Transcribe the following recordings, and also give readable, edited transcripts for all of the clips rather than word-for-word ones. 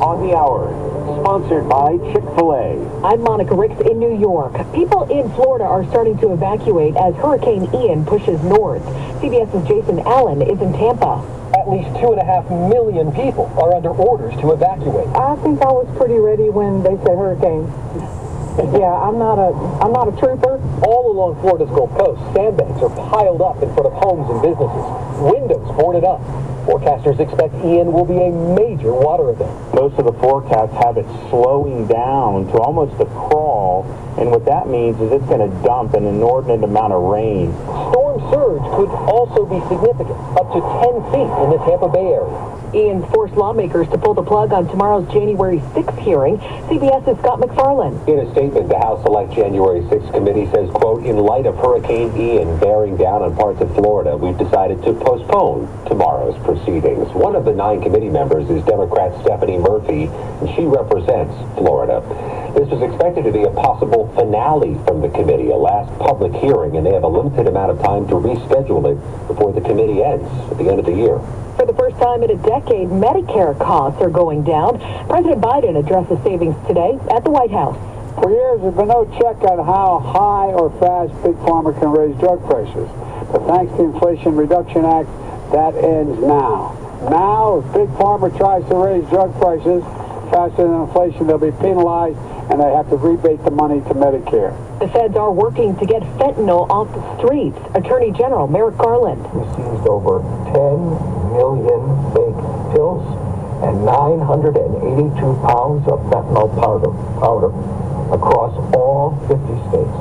on the Hour, sponsored by Chick-fil-A. I'm Monica Ricks in New York. People in Florida are starting to evacuate as Hurricane Ian pushes north. CBS's Jason Allen is in Tampa. At least 2.5 million people are under orders to evacuate. I think I was pretty ready when they said hurricane. Yeah, I'm not a trooper. All along Florida's Gulf Coast, sandbags are piled up in front of homes and businesses, windows boarded up. Forecasters expect Ian will be a major water event. Most of the forecasts have it slowing down to almost a crawl, and what that means is it's going to dump an inordinate amount of rain. Storm surge could also be significant, up to 10 feet in the Tampa Bay area. Ian forced lawmakers to pull the plug on tomorrow's January 6th hearing. CBS's Scott McFarland. In a statement, the House Select January 6th committee says, quote, in light of Hurricane Ian bearing down on parts of Florida, we've decided to postpone tomorrow's proceedings. One of the 9 committee members is Democrat Stephanie Murphy, and she represents Florida. This was expected to be a possible finale from the committee, a last public hearing, and they have a limited amount of time to reschedule it before the committee ends at the end of the year. For the first time in a decade, Medicare costs are going down. President Biden addressed the savings today at the White House. For years, there's been no check on how high or fast Big Pharma can raise drug prices. But thanks to the Inflation Reduction Act, that ends now. Now, if Big Pharma tries to raise drug prices faster than inflation, they'll be penalized, and they have to rebate the money to Medicare. The feds are working to get fentanyl off the streets. Attorney General Merrick Garland. We seized over 10 million fake pills and 982 pounds of fentanyl powder across all 50 states.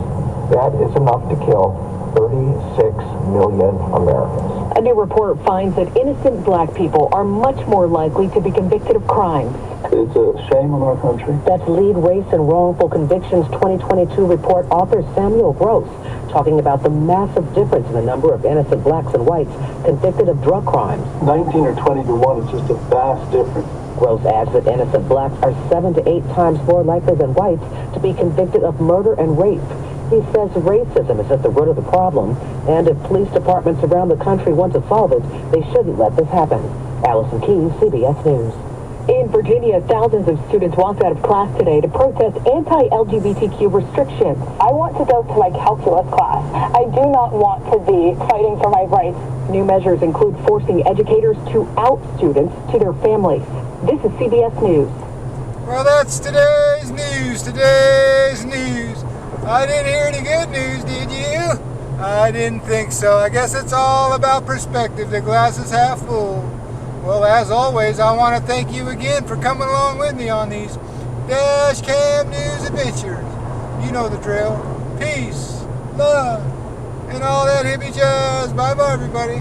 That is enough to kill 36 million Americans. A new report finds that innocent black people are much more likely to be convicted of crimes. It's a shame on our country. That's Lead Race and Wrongful Convictions 2022 report author Samuel Gross talking about the massive difference in the number of innocent blacks and whites convicted of drug crimes. 19 or 20 to 1 is just a vast difference. Gross adds that innocent blacks are 7 to 8 times more likely than whites to be convicted of murder and rape. He says racism is at the root of the problem, and if police departments around the country want to solve it, they shouldn't let this happen. Allison Keyes, CBS News. In Virginia, thousands of students walked out of class today to protest anti-LGBTQ restrictions. I want to go to my calculus class. I do not want to be fighting for my rights. New measures include forcing educators to out students to their families. This is CBS News. Well, that's today's news. Today's news. I didn't hear any good news, did you? I didn't think so. I guess it's all about perspective. The glass is half full. Well, as always, I want to thank you again for coming along with me on these Dash Cam News adventures. You know the drill. Peace, love, and all that hippie jazz. Bye-bye, everybody.